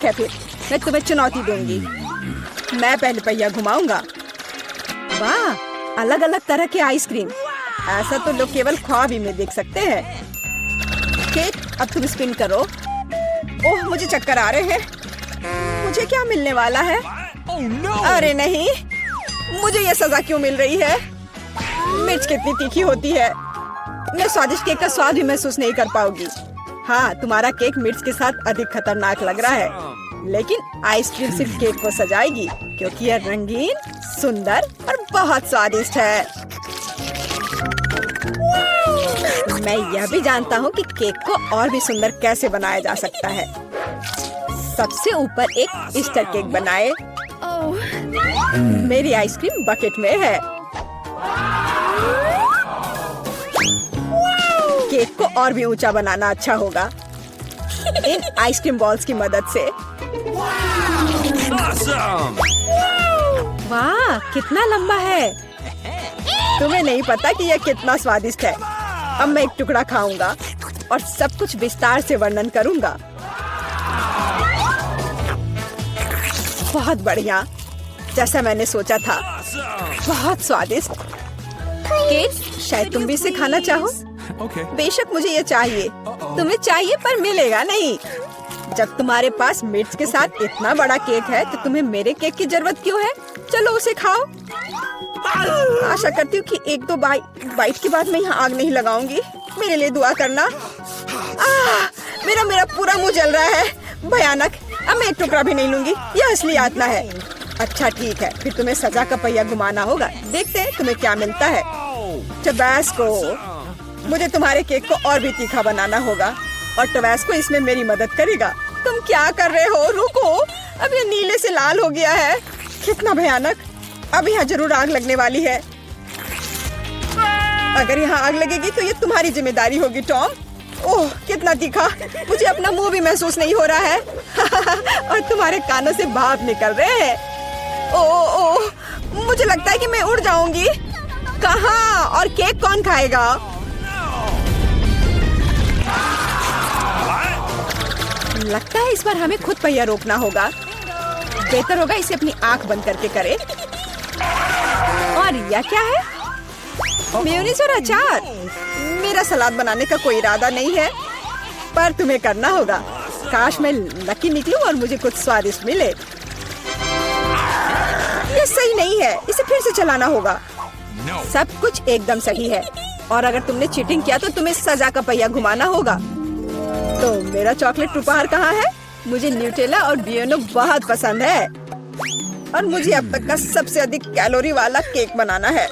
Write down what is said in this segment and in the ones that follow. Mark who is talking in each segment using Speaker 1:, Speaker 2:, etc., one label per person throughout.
Speaker 1: है फिर मैं तुम्हें चुनौती दूंगी। मैं पहले पहिया घुमाऊंगा। वाह, अलग अलग तरह के आइसक्रीम, ऐसा तो लोग केवल ख्वाब ही में देख सकते हैं। केक, अब तुम स्पिन करो। ओह, मुझे चक्कर आ रहे हैं। मुझे क्या मिलने वाला है? अरे नहीं, मुझे ये सजा क्यों मिल रही है? मिर्च कितनी तीखी होती है, मैं स्वादिष्ट केक का स्वाद भी महसूस नहीं कर पाऊंगी। हाँ, तुम्हारा केक मिर्च के साथ अधिक खतरनाक लग रहा है, लेकिन आइसक्रीम सिर्फ केक को सजाएगी क्योंकि यह रंगीन, सुंदर और बहुत स्वादिष्ट है। मैं यह भी जानता हूँ कि केक को और भी सुंदर कैसे बनाया जा सकता है। सबसे ऊपर एक ईस्टर केक बनाए। मेरी आइसक्रीम बकेट में है। केक को और भी ऊंचा बनाना अच्छा होगा इन आइसक्रीम बॉल्स की मदद से। वाह, कितना लंबा है। तुम्हें नहीं पता कि यह कितना स्वादिष्ट है। अब मैं एक टुकड़ा खाऊंगा और सब कुछ विस्तार से वर्णन करूंगा। बहुत बढ़िया, जैसा मैंने सोचा था, बहुत स्वादिष्ट। केक, शायद तुम भी इसे खाना चाहो। बेशक मुझे ये चाहिए। तुम्हें चाहिए पर मिलेगा नहीं। जब तुम्हारे पास मिर्च के साथ इतना बड़ा केक है तो तुम्हें मेरे केक की जरूरत क्यों है? चलो उसे खाओ। आशा करती हूँ कि एक दो बाइट के बाद मैं यहाँ आग नहीं लगाऊंगी। मेरे लिए दुआ करना। मेरा पूरा मुंह जल रहा है, भयानक। अब मैं एक टुकड़ा भी नहीं लूंगी, यह असली यातना है। अच्छा ठीक है, फिर तुम्हें सजा का पहिया घुमाना होगा। देखते हैं तुम्हें क्या मिलता है। टबैस्को, मुझे तुम्हारे केक को और भी तीखा बनाना होगा और टबैस्को इसमें मेरी मदद करेगा। तुम क्या कर रहे हो? रुको, अब ये नीले से लाल हो गया है। कितना भयानक। अब यहाँ जरूर आग लगने वाली है। अगर यहाँ आग लगेगी तो ये तुम्हारी जिम्मेदारी होगी टॉम। ओह, कितना तीखा। मुझे अपना मुंह भी महसूस नहीं हो रहा है और तुम्हारे कानों से भाप निकल रहे हैं। ओह, मुझे लगता है कि मैं उड़ जाऊंगी। कहाँ? और केक कौन खाएगा? लगता है इस बार हमें खुद पहिया रोकना होगा। बेहतर होगा इसे अपनी आंख बंद करके करे। और यह क्या है? मेयोनीज और अचार। मेरा सलाद बनाने का कोई इरादा नहीं है, पर तुम्हें करना होगा। काश मैं लकी निकलूं और मुझे कुछ स्वादिष्ट मिले। ये सही नहीं है, इसे फिर से चलाना होगा। सब कुछ एकदम सही है और अगर तुमने चीटिंग किया तो तुम्हें सजा का पहिया घुमाना होगा। तो मेरा चॉकलेट उपहार कहाँ है? मुझे न्यूटेला और बियोनो बहुत पसंद है और मुझे अब तक का सबसे अधिक कैलोरी वाला केक बनाना है।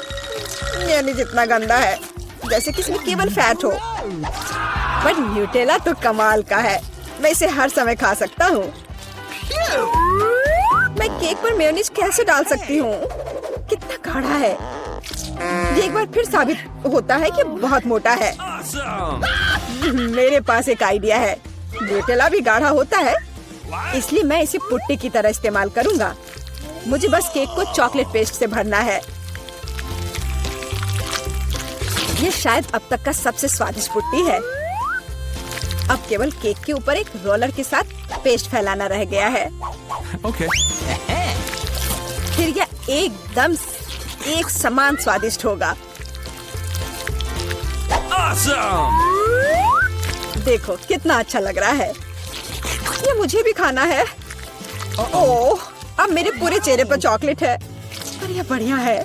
Speaker 1: यानी जितना गंदा है, जैसे कि इसमें केवल फैट हो। पर न्यूटेला तो कमाल का है, मैं इसे हर समय खा सकता हूँ। मैं केक पर मेयोनीज कैसे डाल सकती हूँ? कितना गाढ़ा है। ये एक बार फिर साबित होता है कि बहुत मोटा है। मेरे पास एक आइडिया है। न्यूटेला भी गाढ़ा होता है, इसलिए मैं इसे पुट्टी की तरह इस्तेमाल करूंगा। मुझे बस केक को चॉकलेट पेस्ट से भरना है। ये शायद अब तक का सबसे स्वादिष्ट पुट्टी है। अब केवल केक के ऊपर एक रोलर के साथ पेस्ट फैलाना रह गया है। फिर यह एकदम एक समान स्वादिष्ट होगा। देखो कितना अच्छा लग रहा है। ये मुझे भी खाना है। ओह, अब मेरे पूरे चेहरे पर चॉकलेट है। पर यह बढ़िया है।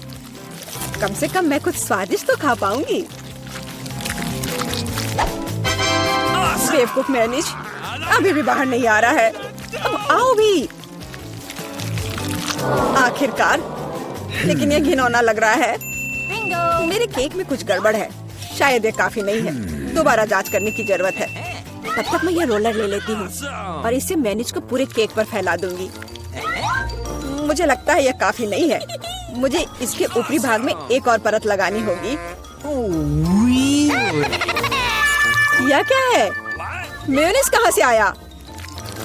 Speaker 1: कम से कम मैं कुछ स्वादिष्ट तो खा पाऊंगी। बेवकूफ मेयोनीज अभी भी बाहर नहीं आ रहा है। अब आओ भी। आखिरकार, लेकिन यह घिनौना लग रहा है। मेरे केक में कुछ गड़बड़ है। शायद ये काफी नहीं है, दोबारा जांच करने की जरूरत है। तब तक मैं यह रोलर ले लेती हूँ और इसे मेयोनीज को पूरे केक पर फैला दूंगी। मुझे लगता है यह काफी नहीं है। मुझे इसके ऊपरी भाग में एक और परत लगानी होगी। यह क्या है? मेयोनीज कहाँ से आया?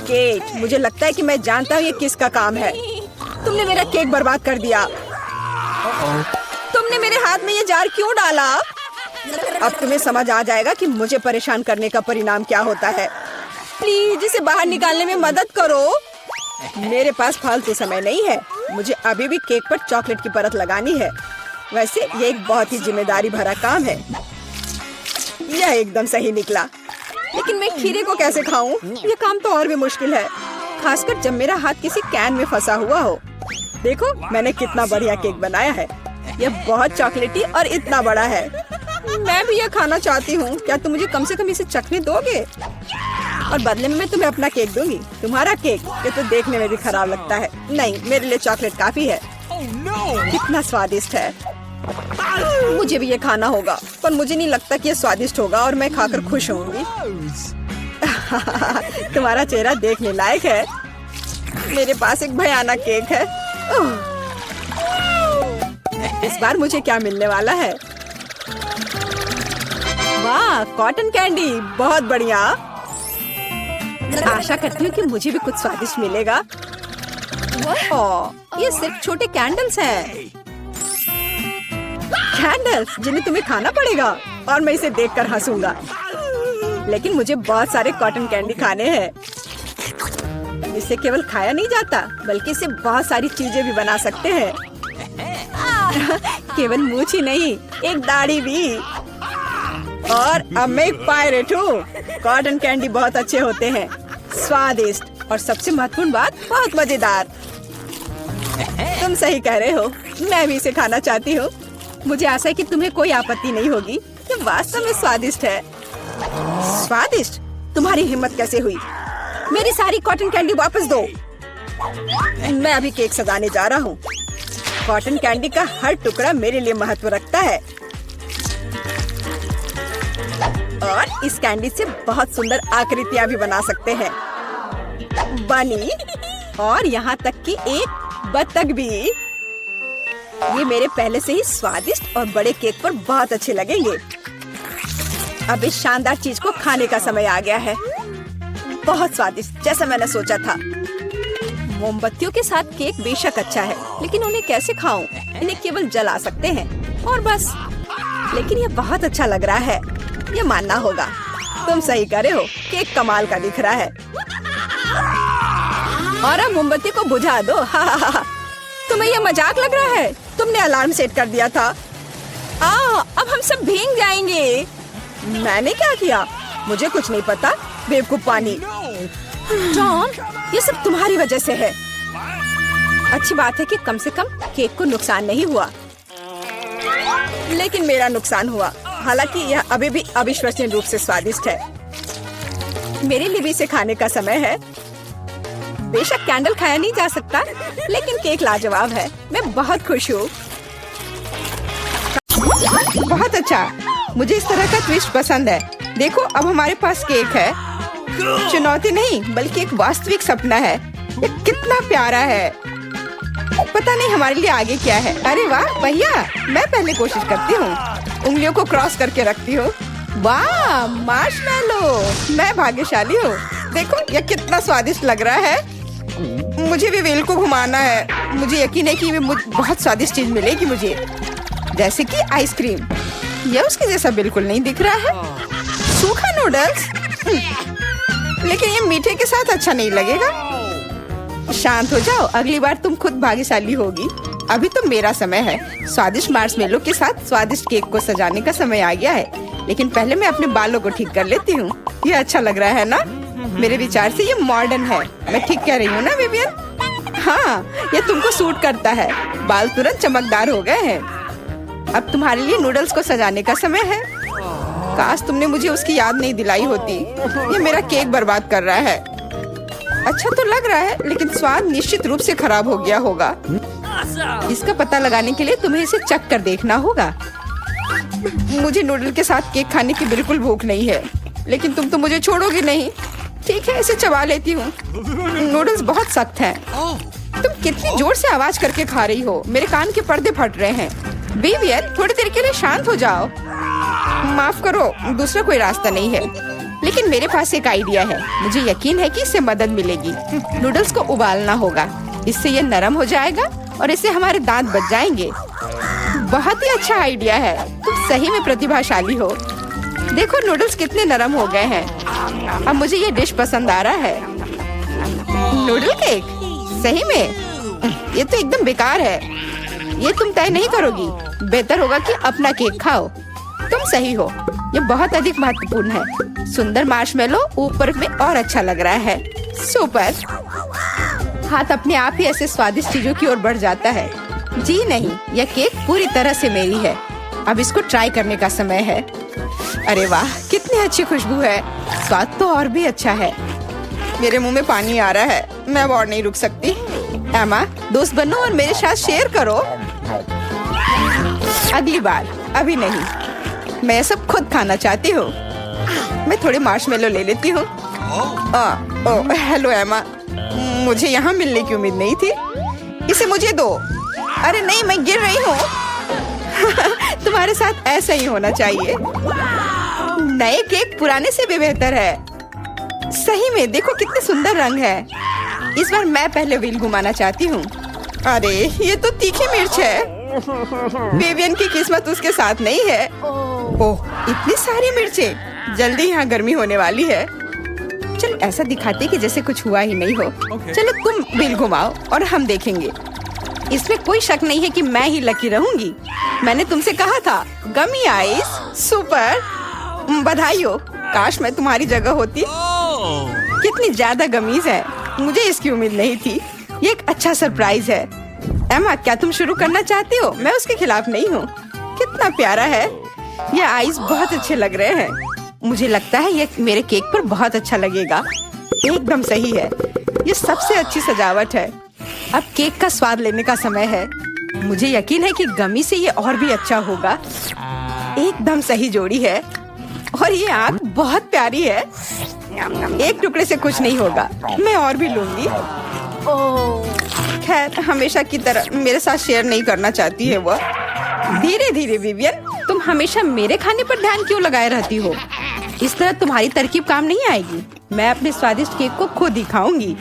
Speaker 1: केक, मुझे लगता है कि मैं जानता हूँ ये किसका काम है। तुमने मेरा केक बर्बाद कर दिया। तुमने मेरे हाथ में ये जार क्यों डाला? अब तुम्हें समझ आ जाएगा कि मुझे परेशान करने का परिणाम क्या होता है। प्लीज इसे बाहर निकालने में मदद करो। मेरे पास फालतू समय नहीं है। मुझे अभी भी केक पर चॉकलेट की परत लगानी है। वैसे ये एक बहुत ही जिम्मेदारी भरा काम है। यह एकदम सही निकला, लेकिन मैं खीरे को कैसे खाऊं? ये काम तो और भी मुश्किल है, खासकर जब मेरा हाथ किसी कैन में फंसा हुआ हो। देखो मैंने कितना बढ़िया केक बनाया है। यह बहुत चॉकलेटी और इतना बड़ा है। मैं भी यह खाना चाहती हूँ। क्या तुम मुझे कम से कम इसे चखने दोगे? और बदले में मैं तुम्हें अपना केक दूंगी। तुम्हारा केक ये तो देखने में भी खराब लगता है। नहीं, मेरे लिए चॉकलेट काफी है। कितना स्वादिष्ट है। मुझे भी ये खाना होगा, पर मुझे नहीं लगता कि ये स्वादिष्ट होगा और मैं खाकर खुश होंगी। तुम्हारा चेहरा देखने लायक है। मेरे पास एक भयानक केक है। इस बार मुझे क्या मिलने वाला है? वाह, कॉटन कैंडी, बहुत बढ़िया। आशा करती हूँ कि मुझे भी कुछ स्वादिष्ट मिलेगा। ओह, ये सिर्फ छोटे कैंडल्स हैं। कैंडल्स जिन्हें तुम्हें खाना पड़ेगा और मैं इसे देखकर हंसूंगा। लेकिन मुझे बहुत सारे कॉटन कैंडी खाने हैं। इसे केवल खाया नहीं जाता, बल्कि इसे बहुत सारी चीजें भी बना सकते हैं। केवल मूंछ ही नहीं, एक दाढ़ी भी। और अब मैं एक पायरेट हूँ। कॉटन कैंडी बहुत अच्छे होते हैं, स्वादिष्ट और सबसे महत्वपूर्ण बात, बहुत मजेदार। तुम सही कह रहे हो, मैं भी इसे खाना चाहती हूँ। मुझे आशा है कि तुम्हें कोई आपत्ति नहीं होगी। ये वास्तव में स्वादिष्ट है। स्वादिष्ट? तुम्हारी हिम्मत कैसे हुई? मेरी सारी कॉटन कैंडी वापस दो। मैं अभी केक सजाने जा रहा हूँ। कॉटन कैंडी का हर टुकड़ा मेरे लिए महत्व रखता है। और इस कैंडी से बहुत सुंदर आकृतियाँ भी बना सकते हैं। बनी, और यहाँ तक कि एक बत्तख भी। ये मेरे पहले से ही स्वादिष्ट और बड़े केक पर बहुत अच्छे लगेंगे। अब इस शानदार चीज को खाने का समय आ गया है। बहुत स्वादिष्ट, जैसा मैंने सोचा था। मोमबत्तियों के साथ केक बेशक अच्छा है, लेकिन उन्हें कैसे खाऊं? इन्हें केवल जला सकते हैं और बस। लेकिन ये बहुत अच्छा लग रहा है, ये मानना होगा। तुम सही कह रहे हो, केक कमाल का दिख रहा है। और अब मोमबत्ती को बुझा दो। तुम्हें ये मजाक लग रहा है? तुमने अलार्म सेट कर दिया था। अब हम सब भीग जाएंगे। मैंने क्या किया? मुझे कुछ नहीं पता। बेवकूफ पानी। जॉन, ये सब तुम्हारी वजह से है। अच्छी बात है कि कम से कम केक को नुकसान नहीं हुआ, लेकिन मेरा नुकसान हुआ। हालांकि यह अभी भी अविश्वसनीय रूप से स्वादिष्ट है। मेरे लिए भी इसे खाने का समय है। बेशक कैंडल खाया नहीं जा सकता, लेकिन केक लाजवाब है। मैं बहुत खुश हूँ। बहुत अच्छा, मुझे इस तरह का ट्विस्ट पसंद है। देखो, अब हमारे पास केक है। चुनौती नहीं, बल्कि एक वास्तविक सपना है। ये कितना प्यारा है। पता नहीं हमारे लिए आगे क्या है। अरे वाह भैया, मैं पहले कोशिश करती हूँ। उंगलियों को क्रॉस करके रखती हूँ। वाह, मार्शमैलो, मैं भाग्यशाली हूँ। देखो ये कितना स्वादिष्ट लग रहा है। मुझे भी व्हील को घुमाना है। मुझे यकीन है कि बहुत स्वादिष्ट चीज मिलेगी मुझे, जैसे कि आइसक्रीम। यह उसके जैसा बिल्कुल नहीं दिख रहा है। सूखा नूडल्स, लेकिन ये मीठे के साथ अच्छा नहीं लगेगा। शांत हो जाओ, अगली बार तुम खुद भाग्यशाली होगी। अभी तो मेरा समय है। स्वादिष्ट मार्शमेलो के साथ स्वादिष्ट केक को सजाने का समय आ गया है। लेकिन पहले मैं अपने बालों को ठीक कर लेती हूँ। ये अच्छा लग रहा है ना? मेरे विचार से ये मॉडर्न है। मैं ठीक कह रही हूँ ना विवियन? हाँ, ये तुमको सूट करता है। बाल तुरंत चमकदार हो गए हैं। अब तुम्हारे लिए नूडल्स को सजाने का समय है। काश तुमने मुझे उसकी याद नहीं दिलाई होती। ये मेरा केक बर्बाद कर रहा है। अच्छा तो लग रहा है, लेकिन स्वाद निश्चित रूप से खराब हो गया होगा। इसका पता लगाने के लिए तुम्हें इसे चख कर देखना होगा। मुझे नूडल के साथ केक खाने की बिल्कुल भूख नहीं है, लेकिन तुम तो मुझे छोड़ोगे नहीं। ठीक है, इसे चबा लेती हूँ। नूडल्स बहुत सख्त हैं। तुम कितनी जोर से आवाज करके खा रही हो, मेरे कान के पर्दे फट रहे हैं। विवियन, थोड़ी देर के लिए शांत हो जाओ। माफ करो, दूसरा कोई रास्ता नहीं है। लेकिन मेरे पास एक आइडिया है। मुझे यकीन है कि इससे मदद मिलेगी। नूडल्स को उबालना होगा, इससे ये नरम हो जाएगा और इससे हमारे दांत बच जाएंगे। बहुत ही अच्छा आइडिया है। तुम सही में प्रतिभाशाली हो। देखो नूडल्स कितने नरम हो गए हैं। अब मुझे ये डिश पसंद आ रहा है। नूडल केक,
Speaker 2: सही में? ये तो एकदम बेकार है। ये तुम तय नहीं करोगी। बेहतर होगा कि अपना केक खाओ। तुम सही हो, ये बहुत अधिक महत्वपूर्ण है। सुंदर मार्शमेलो ऊपर में और अच्छा लग रहा है। सुपर। हाथ अपने आप ही ऐसे स्वादिष्ट चीजों की ओर बढ़ जाता है। जी नहीं, यह केक पूरी तरह से मेरी है। अब इसको ट्राई करने का समय है। अरे वाह, कितनी अच्छी खुशबू है। स्वाद तो और भी अच्छा है। मेरे मुंह में पानी आ रहा है। मैं अब और नहीं रुक सकती। एमा, दोस्त बनो और मेरे साथ शेयर करो। अगली बार, अभी नहीं। मैं सब खुद खाना चाहती हूँ। मैं थोड़े मार्शमेलो ले लेती हूँ। हेलो एमा, मुझे यहाँ मिलने की उम्मीद नहीं थी। इसे मुझे दो। अरे नहीं, मैं गिर रही हूँ। तुम्हारे साथ ऐसा ही होना चाहिए। नए केक पुराने से भी बेहतर है। सही में देखो कितने सुंदर रंग है। इस बार मैं पहले व्हील घुमाना चाहती हूँ। अरे ये तो तीखी मिर्च है। विवियन की किस्मत उसके साथ नहीं है। ओह, इतनी सारी मिर्चें। जल्दी यहाँ गर्मी होने वाली है। चलो ऐसा दिखाते कि जैसे कुछ हुआ ही नहीं हो। चलो तुम व्हील घुमाओ और हम देखेंगे। इसमें कोई शक नहीं है कि मैं ही लकी रहूंगी। मैंने तुमसे कहा था। गमी आइस। सुपर, बधाई हो। काश मैं तुम्हारी जगह होती। कितनी ज्यादा गमीज है। मुझे इसकी उम्मीद नहीं थी। ये एक अच्छा सरप्राइज है। एमा, क्या तुम शुरू करना चाहती हो? मैं उसके खिलाफ नहीं हूँ। कितना प्यारा है। ये आइस बहुत अच्छे लग रहे हैं। मुझे लगता है ये मेरे केक पर बहुत अच्छा लगेगा। एकदम सही है। ये सबसे अच्छी सजावट है। अब केक का स्वाद लेने का समय है। मुझे यकीन है कि गमी से ये और भी अच्छा होगा। एकदम सही जोड़ी है। और ये आँख बहुत प्यारी है। एक टुकड़े से कुछ नहीं होगा। मैं और भी लूंगी। खैर, हमेशा की तरह मेरे साथ शेयर नहीं करना चाहती है वह। धीरे धीरे विवियन, तुम हमेशा मेरे खाने पर ध्यान क्यों लगाए रहती हो? इस तरह तुम्हारी तरकीब काम नहीं आएगी। मैं अपने स्वादिष्ट केक को खुद ही खाऊंगी।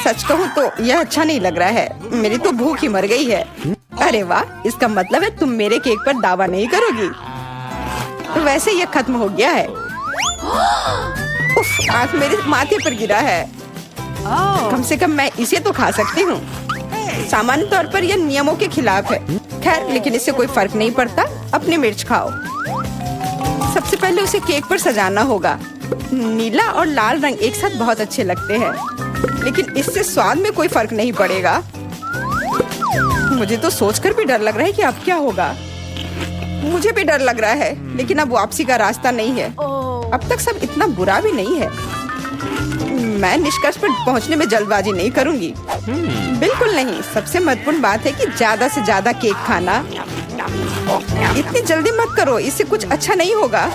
Speaker 2: सच कहूँ तो यह अच्छा नहीं लग रहा है। मेरी तो भूख ही मर गई है। अरे वाह, इसका मतलब है तुम मेरे केक पर दावा नहीं करोगी। तो वैसे यह खत्म हो गया है। उफ, आँख मेरे माथे पर गिरा है। कम से कम मैं इसे तो खा सकती हूँ। सामान्य तौर पर यह नियमों के खिलाफ है। खैर, लेकिन इससे कोई फर्क नहीं पड़ता। अपनी मिर्च खाओ। सबसे पहले उसे केक पर सजाना होगा। नीला और लाल रंग एक साथ बहुत अच्छे लगते हैं, लेकिन इससे स्वाद में कोई फर्क नहीं पड़ेगा। मुझे तो सोचकर भी डर लग रहा है कि अब क्या होगा। मुझे भी डर लग रहा है, लेकिन अब वापसी का रास्ता नहीं है। अब तक सब इतना बुरा भी नहीं है। मैं निष्कर्ष पर पहुंचने में जल्दबाजी नहीं करूंगी। बिल्कुल नहीं। सबसे महत्वपूर्ण बात है कि ज्यादा से ज्यादा केक खाना। इतनी जल्दी मत करो, इससे कुछ अच्छा नहीं होगा।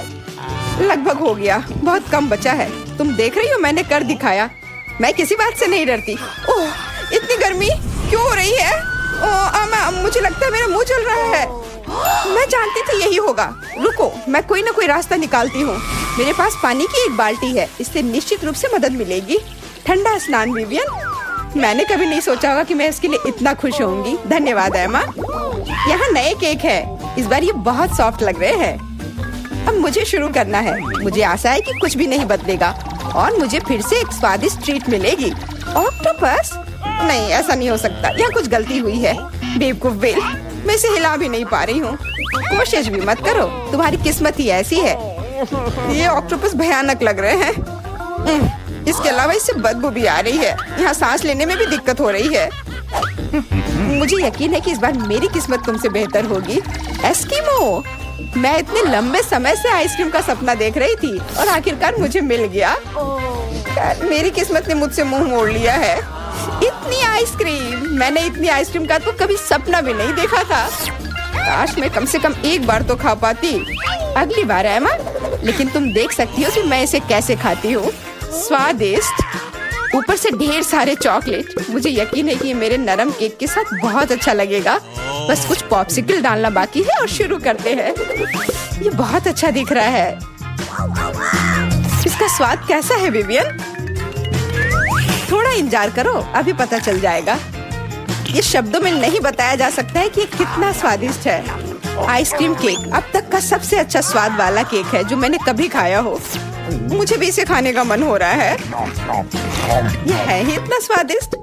Speaker 2: लगभग हो गया, बहुत कम बचा है। तुम देख रही हो, मैंने कर दिखाया। मैं किसी बात से नहीं डरती। ओह, इतनी गर्मी क्यों हो रही है? मुझे लगता है मेरा मुंह जल रहा है। मैं जानती थी यही होगा। रुको, मैं कोई ना कोई रास्ता निकालती हूँ। मेरे पास पानी की एक बाल्टी है। इससे निश्चित रूप से मदद मिलेगी। ठंडा स्नान विवियन। मैंने कभी नहीं सोचा होगा कि मैं इसके लिए इतना खुश होंगी। धन्यवाद एमा। यहाँ नए केक है। इस बार ये बहुत सॉफ्ट लग रहे हैं। अब मुझे शुरू करना है। मुझे आशा है कि कुछ भी नहीं बदलेगा और मुझे फिर से एक स्वादिष्ट ट्रीट मिलेगी। ऑक्टोपस? नहीं, ऐसा नहीं हो सकता। यहाँ कुछ गलती हुई है। बेवकूफ बेल, मैं इसे हिला भी नहीं पा रही हूँ। कोशिश भी मत करो, तुम्हारी किस्मत ही ऐसी है। ये ऑक्टोपस भयानक लग रहे हैं। इसके अलावा इससे बदबू भी आ रही है। यहाँ सांस लेने में भी दिक्कत हो रही है। मुझे यकीन है कि इस बार मेरी किस्मत तुमसे बेहतर होगी। एस्किमो, मैं इतने लंबे समय से आइसक्रीम का सपना देख रही थी और आखिरकार मुझे मिल गया। मेरी किस्मत ने मुझसे मुंह मोड़ लिया है। इतनी आइसक्रीम, मैंने इतनी आइसक्रीम का तो कभी सपना भी नहीं देखा था। काश मैं कम से कम एक बार तो खा पाती। अगली बार एमा। लेकिन तुम देख सकती हो कि मैं इसे कैसे खाती हूँ। स्वादिष्ट, ऊपर से ढेर सारे चॉकलेट। मुझे यकीन है कि ये मेरे नरम केक के साथ बहुत अच्छा लगेगा। बस कुछ पॉप्सिकल डालना बाकी है और शुरू करते हैं। ये बहुत अच्छा दिख रहा है। इसका स्वाद कैसा है विवियन? थोड़ा इंतजार करो, अभी पता चल जाएगा। ये शब्दों में नहीं बताया जा सकता है कि ये कितना स्वादिष्ट है। आइसक्रीम केक अब तक का सबसे अच्छा स्वाद वाला केक है जो मैंने कभी खाया हो। मुझे भी इसे खाने का मन हो रहा है। यह है ही इतना स्वादिष्ट।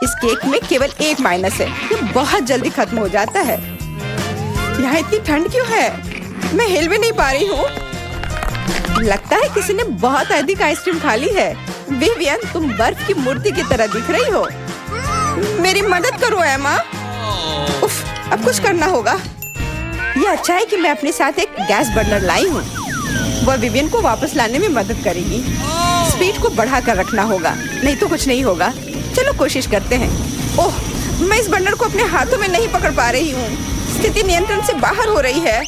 Speaker 2: इस केक में केवल एक माइनस है, ये बहुत जल्दी खत्म हो जाता है। यहाँ इतनी ठंड क्यों है? मैं हिल भी नहीं पा रही हूँ। लगता है किसी ने बहुत अधिक आइसक्रीम खा ली है। विवियन, तुम बर्फ की मूर्ति की तरह दिख रही हो। मेरी मदद करो एमा। उफ, अब कुछ करना होगा। यह अच्छा है कि मैं अपने साथ एक गैस बर्नर लाई हूँ। वह विवियन को वापस लाने में मदद करेगी। स्पीड को बढ़ाकर रखना होगा, नहीं तो कुछ नहीं होगा। चलो कोशिश करते हैं। ओह, मैं इस बर्नर को अपने हाथों में नहीं पकड़ पा रही हूँ। स्थिति नियंत्रण से बाहर हो रही है।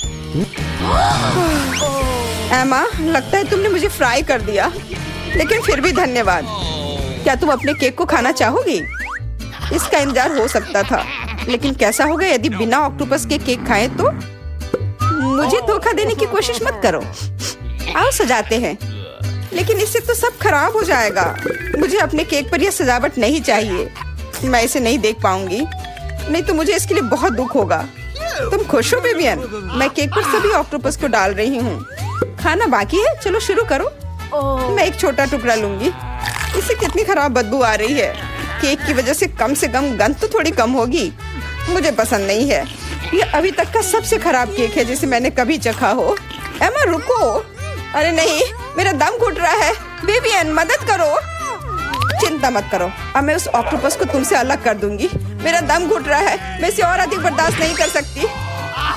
Speaker 2: एमा, लगता है तुमने मुझे फ्राई कर दिया, लेकिन फिर भी धन्यवाद। क्या तुम अपने केक को खाना चाहोगी? इसका इंतजार हो सकता था, लेकिन कैसा होगा यदि बिना ऑक्टोपस के केक खाएं तो? मुझे धोखा देने की कोशिश मत करो। आओ सजाते हैं, लेकिन इससे तो सब खराब हो जाएगा। मुझे अपने केक पर यह सजावट नहीं चाहिए। मैं इसे नहीं देख पाऊंगी, नहीं तो मुझे इसके लिए बहुत दुख होगा। तुम खुश हो विवियन? मैं केक पर सभी ऑक्टोपस को डाल रही हूँ। खाना बाकी है, चलो शुरू करो। मैं एक छोटा टुकड़ा लूंगी। इससे कितनी खराब बदबू आ रही है। केक की वजह से कम गंध तो थोड़ी कम होगी। मुझे पसंद नहीं है। यह अभी तक का सबसे खराब केक है जिसे मैंने कभी चखा हो। एमा रुको। अरे नहीं, मेरा दम घुट रहा है। विवियन, मदद करो। चिंता मत करो, अब मैं उस ऑक्टोपस को तुमसे अलग कर दूंगी। मेरा दम घुट रहा है, मैं इसे और अधिक बर्दाश्त नहीं कर सकती।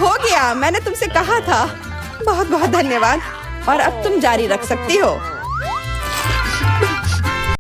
Speaker 2: हो गया, मैंने तुमसे कहा था। बहुत बहुत धन्यवाद। और अब तुम जारी रख सकती हो।